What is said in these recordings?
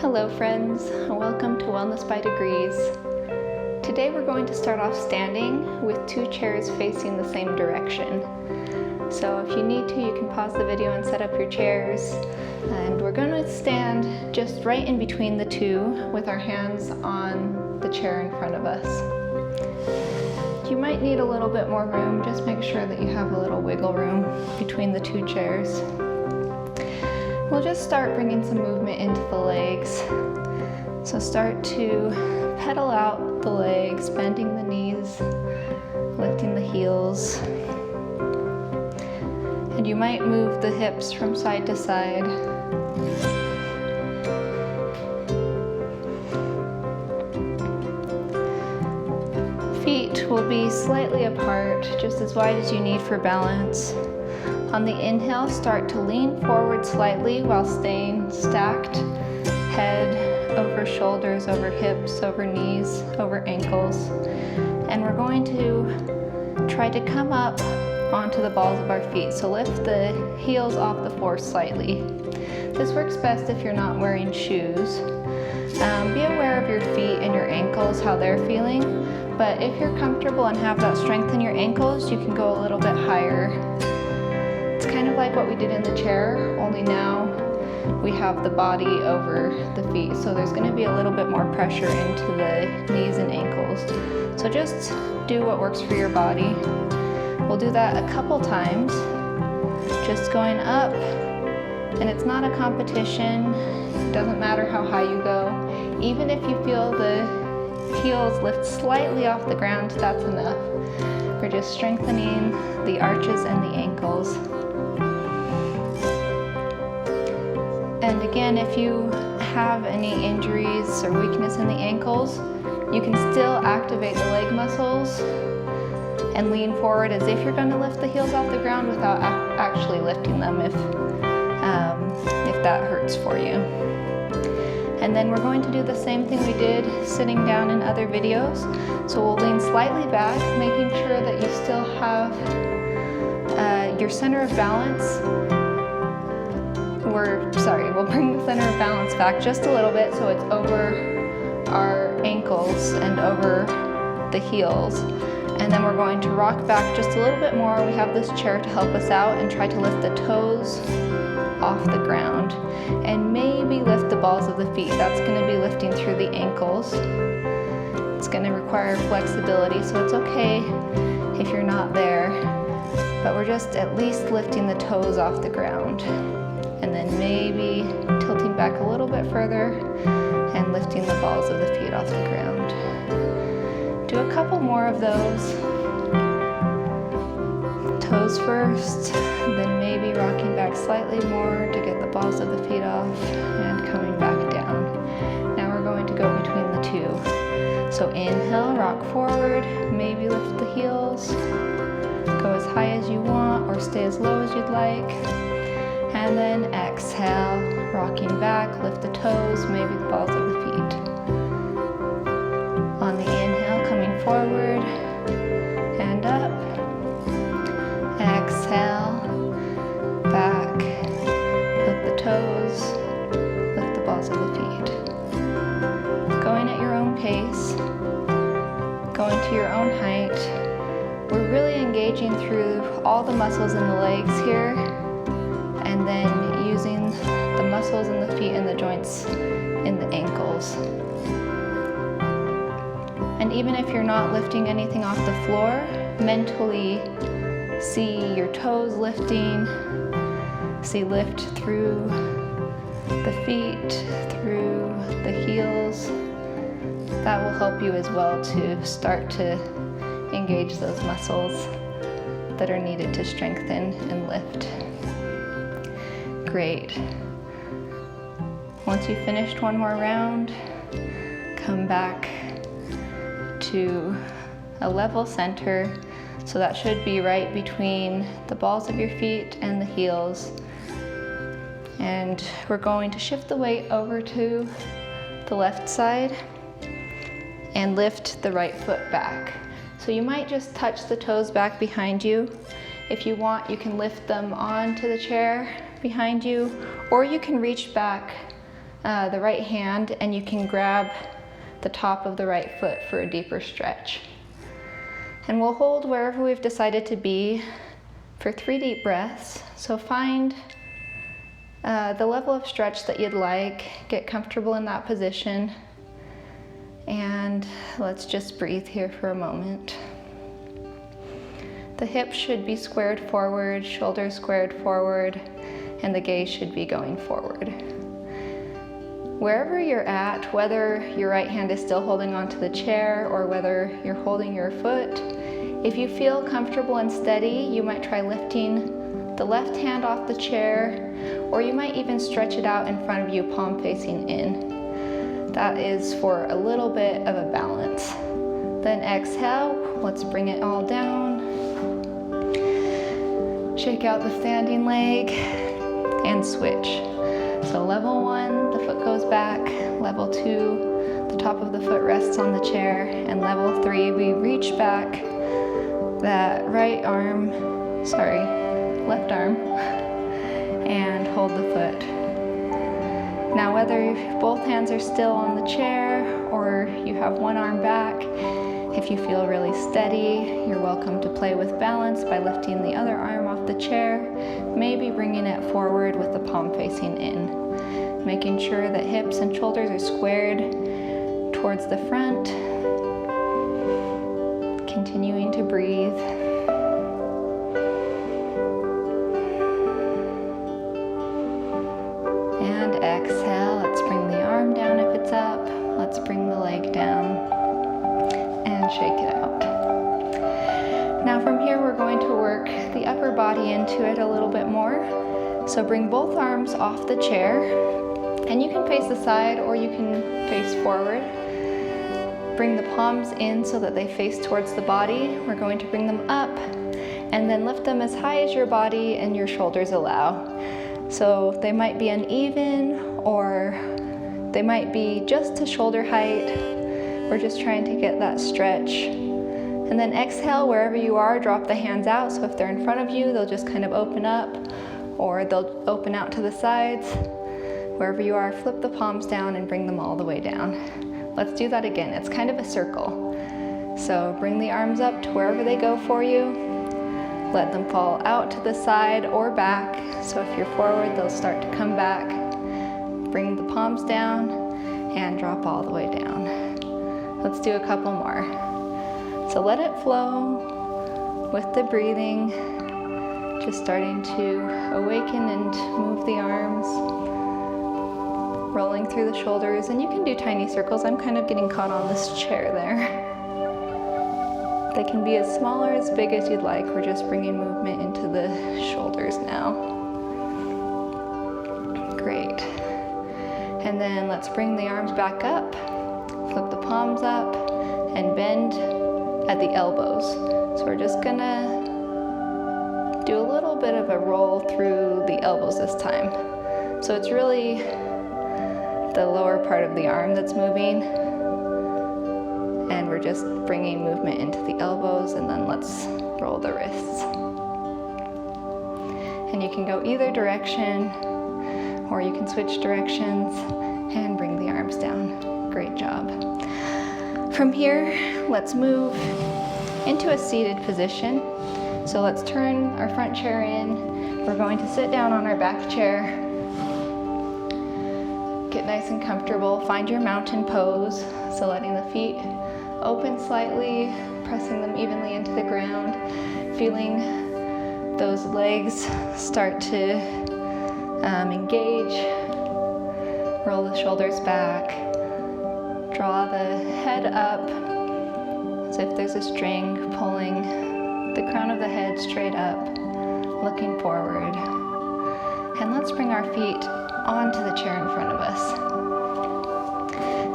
Hello friends, welcome to Wellness by Degrees. Today we're going to start off standing with 2 chairs facing the same direction. So if you need to, you can pause the video and set up your chairs. And we're going to stand just right in between the 2 with our hands on the chair in front of us. You might need a little bit more room, just make sure that you have a little wiggle room between the 2 chairs. We'll just start bringing some movement into the legs. So start to pedal out the legs, bending the knees, lifting the heels. And you might move the hips from side to side. Feet will be slightly apart, just as wide as you need for balance. On the inhale, start to lean forward slightly while staying stacked. Head over shoulders, over hips, over knees, over ankles. And we're going to try to come up onto the balls of our feet. So lift the heels off the floor slightly. This works best if you're not wearing shoes. Be aware of your feet and your ankles, how they're feeling. But if you're comfortable and have that strength in your ankles, you can go a little bit higher. It's kind of like what we did in the chair, only now we have the body over the feet. So there's going to be a little bit more pressure into the knees and ankles. So just do what works for your body. We'll do that a couple times, just going up, and it's not a competition. It doesn't matter how high you go. Even if you feel the heels lift slightly off the ground, that's enough. We're just strengthening the arches and the ankles. And again, if you have any injuries or weakness in the ankles, you can still activate the leg muscles and lean forward as if you're going to lift the heels off the ground without actually lifting them if that hurts for you. And then we're going to do the same thing we did sitting down in other videos. So we'll lean slightly back, making sure that you still have your center of balance. We'll bring the center of balance back just a little bit so it's over our ankles and over the heels. And then we're going to rock back just a little bit more. We have this chair to help us out, and try to lift the toes off the ground. And maybe lift the balls of the feet. That's going to be lifting through the ankles. It's going to require flexibility, so it's okay if you're not there. But we're just at least lifting the toes off the ground. And then maybe tilting back a little bit further and lifting the balls of the feet off the ground. Do a couple more of those. Toes first, then maybe rocking back slightly more to get the balls of the feet off and coming back down. Now we're going to go between the 2. So inhale, rock forward, maybe lift the heels. Go as high as you want or stay as low as you'd like. And then exhale, rocking back, lift the toes, maybe the balls of the feet. On the inhale, coming forward and up. Exhale, back, lift the toes, lift the balls of the feet. Going at your own pace, going to your own height. We're really engaging through all the muscles in the legs here, and then using the muscles in the feet and the joints in the ankles. And even if you're not lifting anything off the floor, mentally see your toes lifting, see lift through the feet, through the heels. That will help you as well to start to engage those muscles that are needed to strengthen and lift. Great. Once you've finished one more round, come back to a level center. So that should be right between the balls of your feet and the heels. And we're going to shift the weight over to the left side and lift the right foot back. So you might just touch the toes back behind you. If you want, you can lift them onto the chair behind you, or you can reach back the right hand and you can grab the top of the right foot for a deeper stretch. And we'll hold wherever we've decided to be for 3 deep breaths. So find the level of stretch that you'd like, get comfortable in that position, and let's just breathe here for a moment. The hips should be squared forward, shoulders squared forward, and the gaze should be going forward. Wherever you're at, whether your right hand is still holding onto the chair or whether you're holding your foot, if you feel comfortable and steady, you might try lifting the left hand off the chair, or you might even stretch it out in front of you, palm facing in. That is for a little bit of a balance. Then exhale, let's bring it all down. Shake out the standing leg and switch. So level 1, the foot goes back. Level 2, the top of the foot rests on the chair. And level 3, we reach back that left arm, and hold the foot. Now whether both hands are still on the chair or you have one arm back, if you feel really steady, you're welcome to play with balance by lifting the other arm off the chair, maybe bringing it forward with the palm facing in, making sure that hips and shoulders are squared towards the front, continuing to breathe. And exhale, let's bring the arm down if it's up, let's bring the leg down. Shake it out. Now from here we're going to work the upper body into it a little bit more. So bring both arms off the chair, and you can face the side or you can face forward. Bring the palms in so that they face towards the body. We're going to bring them up and then lift them as high as your body and your shoulders allow. So they might be uneven or they might be just to shoulder height. We're just trying to get that stretch. And then exhale, wherever you are, drop the hands out. So if they're in front of you, they'll just kind of open up, or they'll open out to the sides. Wherever you are, flip the palms down and bring them all the way down. Let's do that again. It's kind of a circle. So bring the arms up to wherever they go for you. Let them fall out to the side or back. So if you're forward, they'll start to come back. Bring the palms down and drop all the way down. Let's do a couple more. So let it flow with the breathing, just starting to awaken and move the arms, rolling through the shoulders, and you can do tiny circles. I'm kind of getting caught on this chair there. They can be as small or as big as you'd like. We're just bringing movement into the shoulders now. Great. And then let's bring the arms back up. Flip the palms up and bend at the elbows. So we're just gonna do a little bit of a roll through the elbows this time. So it's really the lower part of the arm that's moving, and we're just bringing movement into the elbows, and then let's roll the wrists. And you can go either direction, or you can switch directions and bring the arms down. Great job. From here, let's move into a seated position. So let's turn our front chair in. We're going to sit down on our back chair. Get nice and comfortable. Find your mountain pose. So letting the feet open slightly, pressing them evenly into the ground, feeling those legs start to engage. Roll the shoulders back. Draw the head up as if there's a string pulling the crown of the head straight up, looking forward. And let's bring our feet onto the chair in front of us.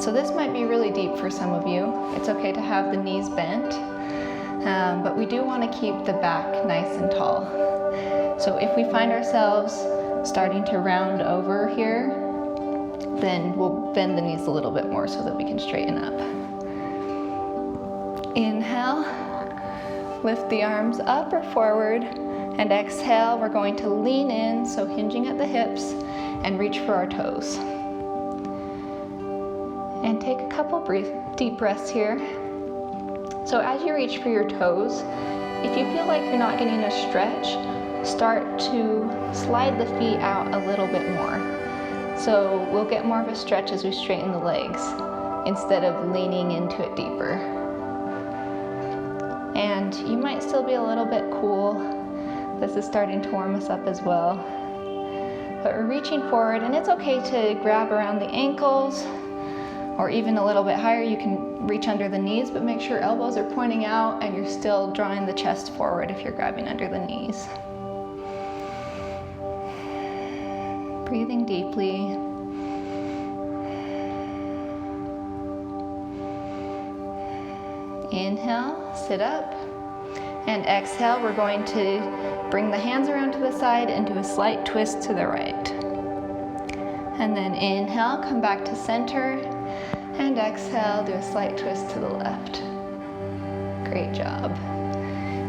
So this might be really deep for some of you. It's okay to have the knees bent, but we do want to keep the back nice and tall. So if we find ourselves starting to round over here, then we'll bend the knees a little bit more so that we can straighten up. Inhale, lift the arms up or forward, and exhale, we're going to lean in, so hinging at the hips, and reach for our toes. And take a couple deep breaths here. So as you reach for your toes, if you feel like you're not getting a stretch, start to slide the feet out a little bit more. So we'll get more of a stretch as we straighten the legs instead of leaning into it deeper. And you might still be a little bit cool. This is starting to warm us up as well. But we're reaching forward, and it's okay to grab around the ankles, or even a little bit higher, you can reach under the knees, but make sure elbows are pointing out and you're still drawing the chest forward if you're grabbing under the knees. Breathing deeply. Inhale, sit up. And exhale, we're going to bring the hands around to the side and do a slight twist to the right. And then inhale, come back to center. And exhale, do a slight twist to the left. Great job.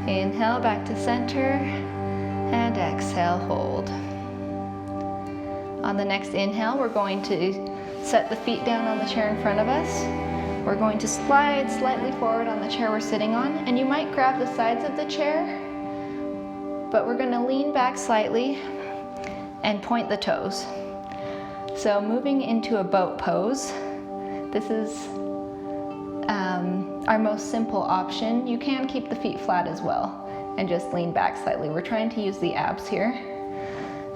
Inhale, back to center. And exhale, hold. On the next inhale, we're going to set the feet down on the chair in front of us. We're going to slide slightly forward on the chair we're sitting on, and you might grab the sides of the chair, but we're going to lean back slightly and point the toes. So moving into a boat pose. This is our most simple option. You can keep the feet flat as well and just lean back slightly. We're trying to use the abs here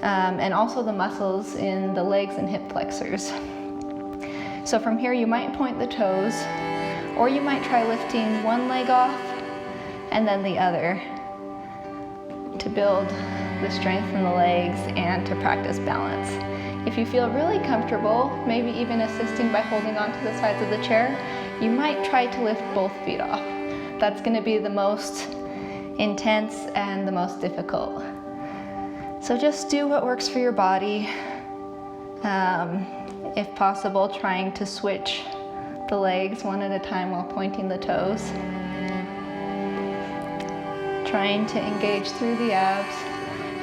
and also the muscles in the legs and hip flexors. So from here you might point the toes, or you might try lifting one leg off and then the other to build the strength in the legs and to practice balance. If you feel really comfortable, maybe even assisting by holding onto the sides of the chair, you might try to lift both feet off. That's going to be the most intense and the most difficult. So just do what works for your body. If possible, trying to switch the legs one at a time while pointing the toes. Trying to engage through the abs,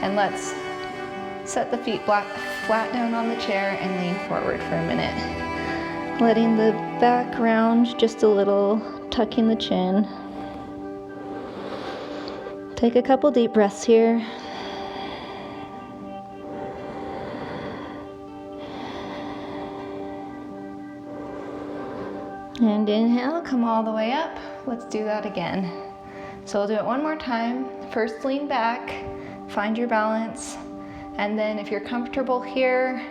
and let's set the feet flat down on the chair and lean forward for a minute. Letting the back round just a little, tucking the chin. Take a couple deep breaths here. And inhale, come all the way up. Let's do that again. So we'll do it one more time. First, lean back, find your balance. And then if you're comfortable here,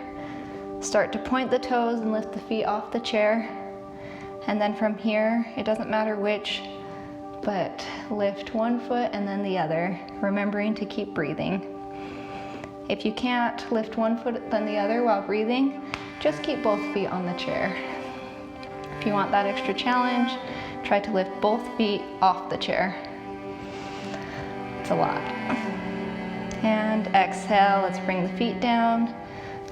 start to point the toes and lift the feet off the chair. And then from here, it doesn't matter which, but lift one foot and then the other, remembering to keep breathing. If you can't lift one foot then the other while breathing, just keep both feet on the chair. If you want that extra challenge, try to lift both feet off the chair. It's a lot. And exhale, let's bring the feet down,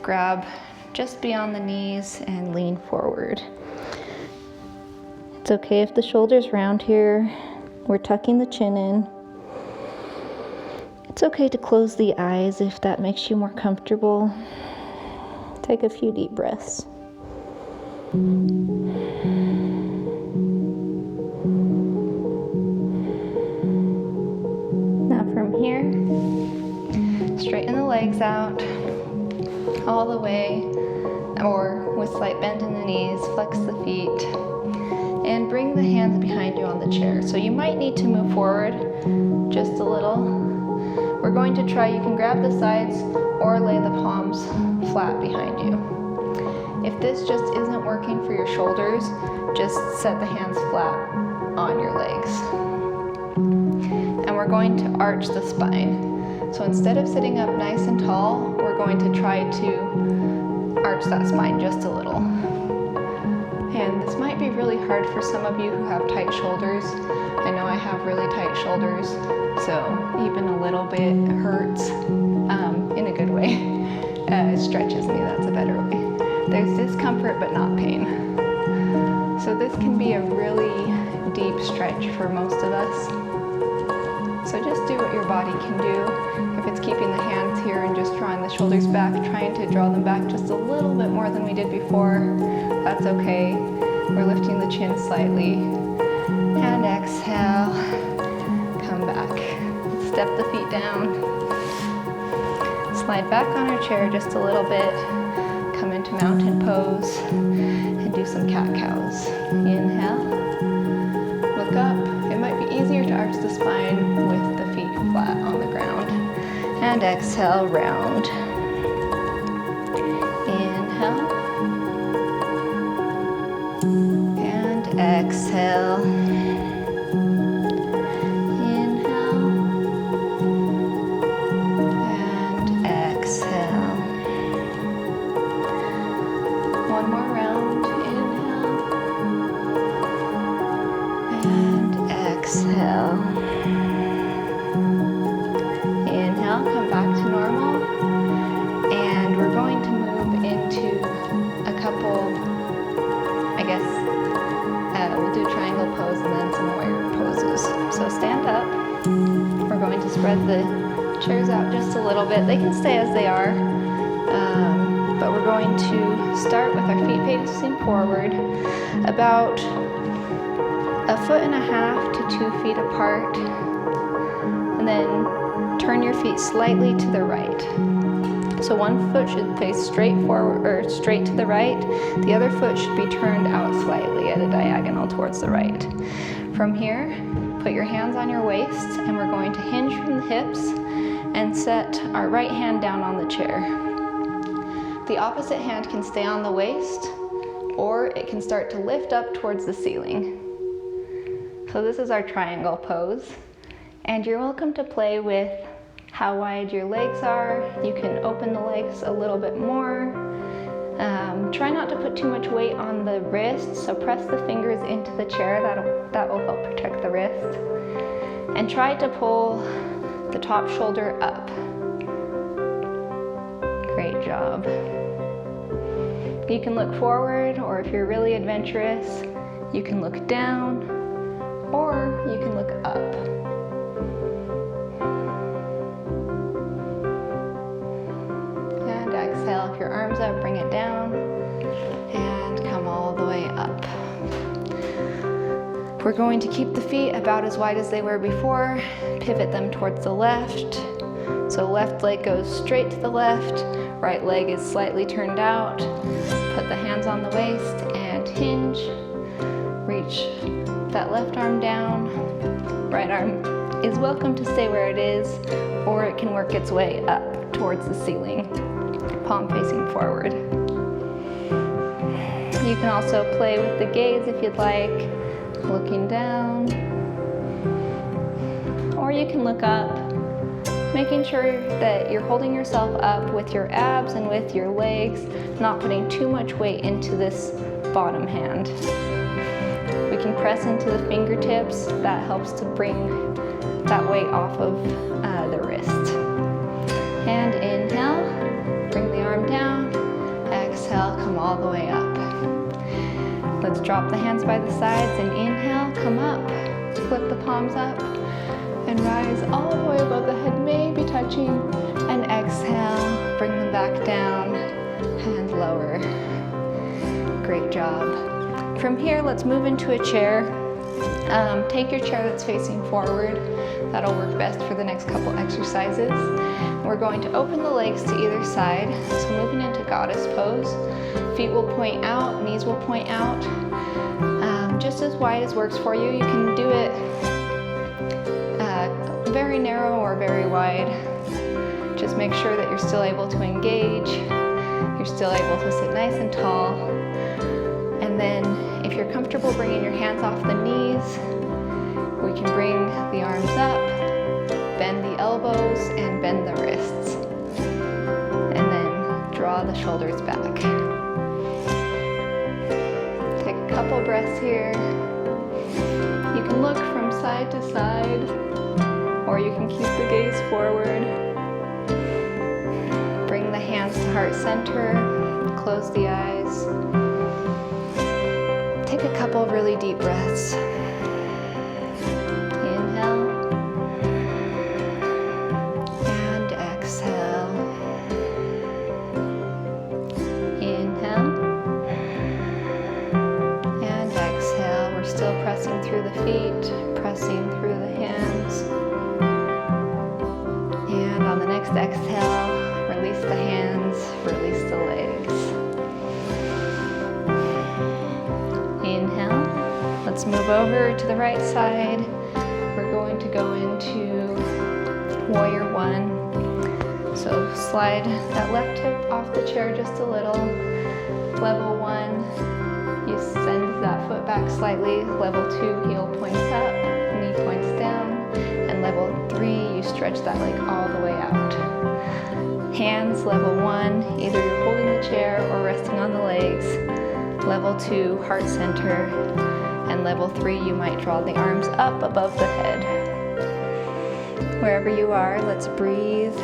grab just beyond the knees and lean forward. It's okay if the shoulders round here. We're tucking the chin in. It's okay to close the eyes if that makes you more comfortable. Take a few deep breaths. Now from here, straighten the legs out all the way, or with slight bend in the knees, flex the feet, and bring the hands behind you on the chair. So you might need to move forward just a little. We're going to try, you can grab the sides or lay the palms flat behind you. If this just isn't working for your shoulders, just set the hands flat on your legs. And we're going to arch the spine. So instead of sitting up nice and tall, we're going to try to arch that spine just a little. And this might be really hard for some of you who have tight shoulders. I know I have really tight shoulders, so even a little bit hurts in a good way. It stretches me, that's a better way. There's discomfort but not pain. So this can be a really deep stretch for most of us. So just do what your body can do. If it's keeping the hands here and just drawing the shoulders back, trying to draw them back just a little bit more than we did before, that's okay. We're lifting the chin slightly. And exhale, come back. Step the feet down. Slide back on our chair just a little bit. Come into mountain pose and do some cat-cows. Inhale, look up. It might be easier to arch the spine with the feet flat on the ground. And exhale, round. Inhale. And exhale. Inhale. And exhale. One more round. Inhale. And exhale. Inhale, come back to normal. And we're going to move into a couple, we'll do triangle pose and then some warrior poses. So stand up. We're going to spread the chairs out just a little bit. They can stay as they are, but we're going to start with our feet facing forward, about 1.5 to 2 feet apart, and then turn your feet slightly to the right. So one foot should face straight forward or straight to the right. The other foot should be turned out slightly at a diagonal towards the right. From here, put your hands on your waist, and we're going to hinge from the hips and set our right hand down on the chair. The opposite hand can stay on the waist, or it can start to lift up towards the ceiling. So this is our triangle pose, and you're welcome to play with how wide your legs are. You can open the legs a little bit more. Try not to put too much weight on the wrists, so press the fingers into the chair. That will help protect the wrist. And try to pull the top shoulder up. Great job. You can look forward, or if you're really adventurous, you can look down, or you can look up. Exhale, if your arms up, bring it down, and come all the way up. We're going to keep the feet about as wide as they were before, pivot them towards the left. So left leg goes straight to the left, right leg is slightly turned out. Put the hands on the waist and hinge. Reach that left arm down. Right arm is welcome to stay where it is, or it can work its way up towards the ceiling. Palm facing forward. You can also play with the gaze if you'd like, looking down. Or you can look up, making sure that you're holding yourself up with your abs and with your legs, not putting too much weight into this bottom hand. We can press into the fingertips. That helps to bring that weight off of the wrist. And inhale. Bring the arm down, exhale, come all the way up. Let's drop the hands by the sides and inhale, come up. Flip the palms up and rise all the way above the head, maybe touching. And exhale, bring them back down and lower. Great job. From here, let's move into a chair. Take your chair that's facing forward. That'll work best for the next couple exercises. We're going to open the legs to either side. So moving into goddess pose. Feet will point out, knees will point out. Just as wide as works for you. You can do it very narrow or very wide. Just make sure that you're still able to engage. You're still able to sit nice and tall. And then if you're comfortable bringing your hands off the knees, we can bring the arms up, bend the elbows, and bend the wrists. And then draw the shoulders back. Take a couple breaths here. You can look from side to side, or you can keep the gaze forward. Bring the hands to heart center, close the eyes. Take a couple of really deep breaths. Inhale and exhale. Inhale and exhale, release the hands, release the legs. Inhale. Let's move over to the right side. We're going to go into Warrior One. So slide that left hip off the chair just a little. Level 1, you send that foot back slightly. Level 2, heel points up, knee points down. And level 3, you stretch that leg all the way out. Hands, level 1, either you're holding the chair or resting on the legs. Level 2, heart center. And level 3, you might draw the arms up above the head. Wherever you are, let's breathe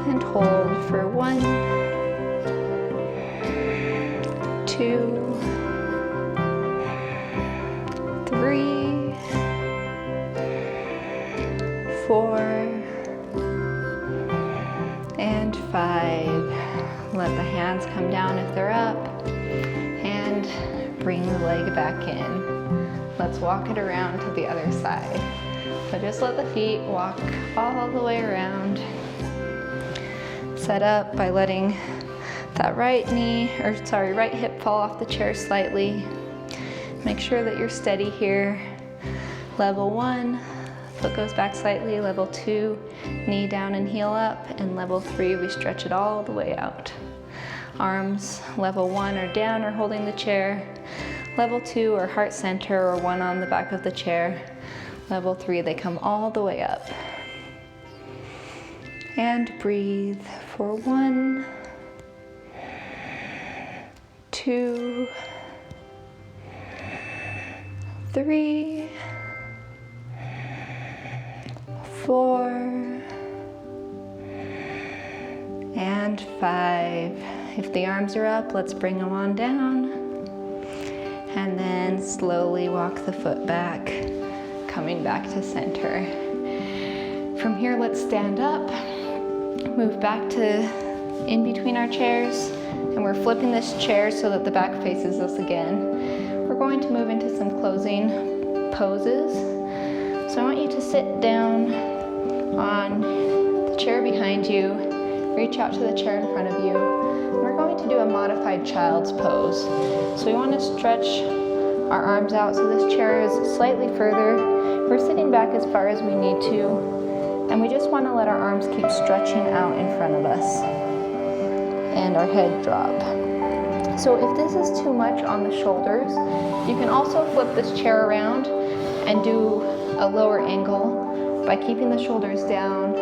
and hold for 1, 2, 3, 4, and 5. Let the hands come down if they're up, and bring the leg back in. Let's walk it around to the other side. So just let the feet walk all the way around. Set up by letting that right hip fall off the chair slightly. Make sure that you're steady here. Level 1, foot goes back slightly. Level 2, knee down and heel up. And level 3, we stretch it all the way out. Arms, level 1 are down or holding the chair. Level 2 are heart center or 1 on the back of the chair. Level 3, they come all the way up. And breathe for 1, 2, 3, 4, and 5. If the arms are up, let's bring them on down. And then slowly walk the foot back, coming back to center. From here, let's stand up, move back to in between our chairs, and we're flipping this chair so that the back faces us again. We're going to move into some closing poses. So I want you to sit down on the chair behind you, reach out to the chair in front of you, and we're going to do a modified child's pose. So we want to stretch our arms out so this chair is slightly further. We're sitting back as far as we need to, and we just want to let our arms keep stretching out in front of us and our head drop. So if this is too much on the shoulders, you can also flip this chair around and do a lower angle by keeping the shoulders down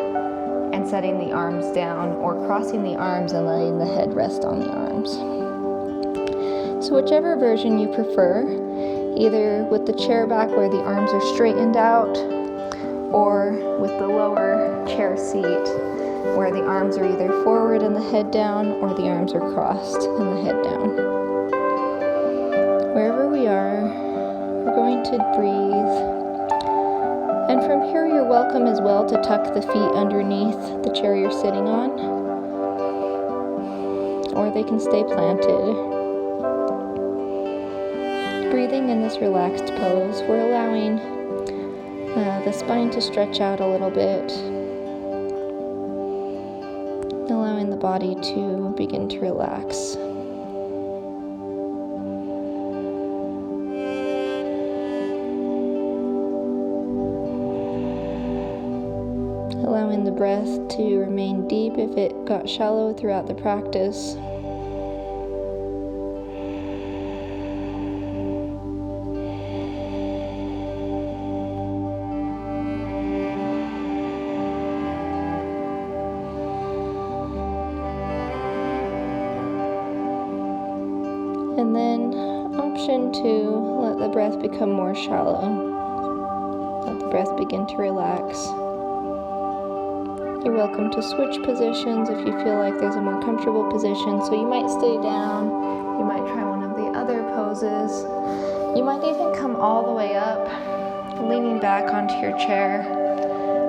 and setting the arms down, or crossing the arms and letting the head rest on the arms. So whichever version you prefer, either with the chair back where the arms are straightened out, or with the lower chair seat where the arms are either forward and the head down, or the arms are crossed and the head down. Wherever we are, we're going to breathe. And from here, you're welcome as well to tuck the feet underneath the chair you're sitting on, or they can stay planted. Breathing in this relaxed pose, we're allowing the spine to stretch out a little bit, allowing the body to begin to relax. Allowing the breath to remain deep if it got shallow throughout the practice. And then option 2, let the breath become more shallow. Let the breath begin to relax. You're welcome to switch positions if you feel like there's a more comfortable position. So you might stay down, you might try one of the other poses. You might even come all the way up, leaning back onto your chair,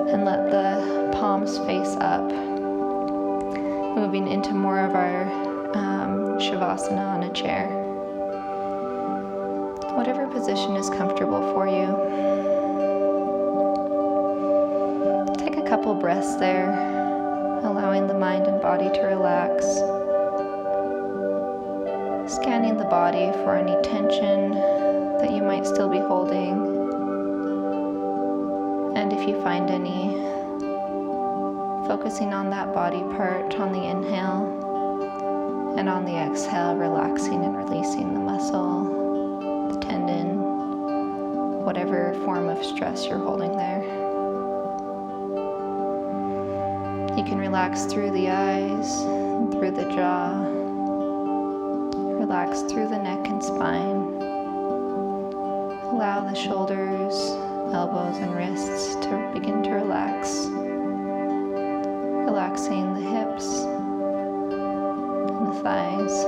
and let the palms face up. Moving into more of our Shavasana on a chair. Whatever position is comfortable for you. Take a Couple breaths there, allowing the mind and body to relax. Scanning the body for any tension that you might still be holding. And if you find any, focusing on that body part on the inhale, and on the exhale, relaxing and releasing the muscle, the tendon, whatever form of stress you're holding there. You can relax through the eyes, through the jaw, relax through the neck and spine. Allow the shoulders, elbows, and wrists to begin to relax. Relaxing the hips and the thighs.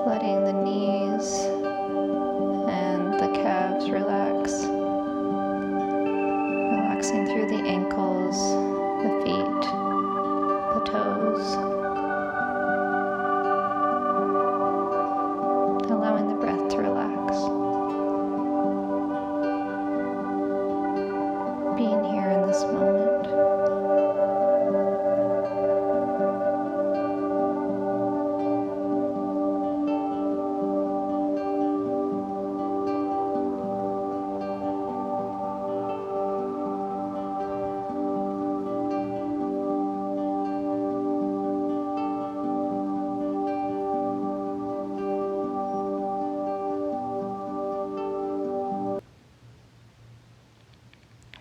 Letting the knees and the calves relax. Relaxing through the ankles, the feet, the toes. Allowing the breath to relax. Being here in this moment.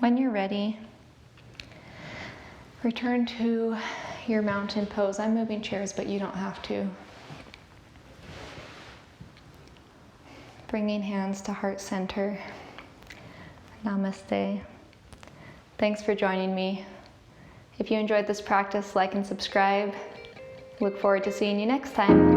When you're ready, return to your mountain pose. I'm moving chairs, but you don't have to. Bringing hands to heart center. Namaste. Thanks for joining me. If you enjoyed this practice, like and subscribe. Look forward to seeing you next time.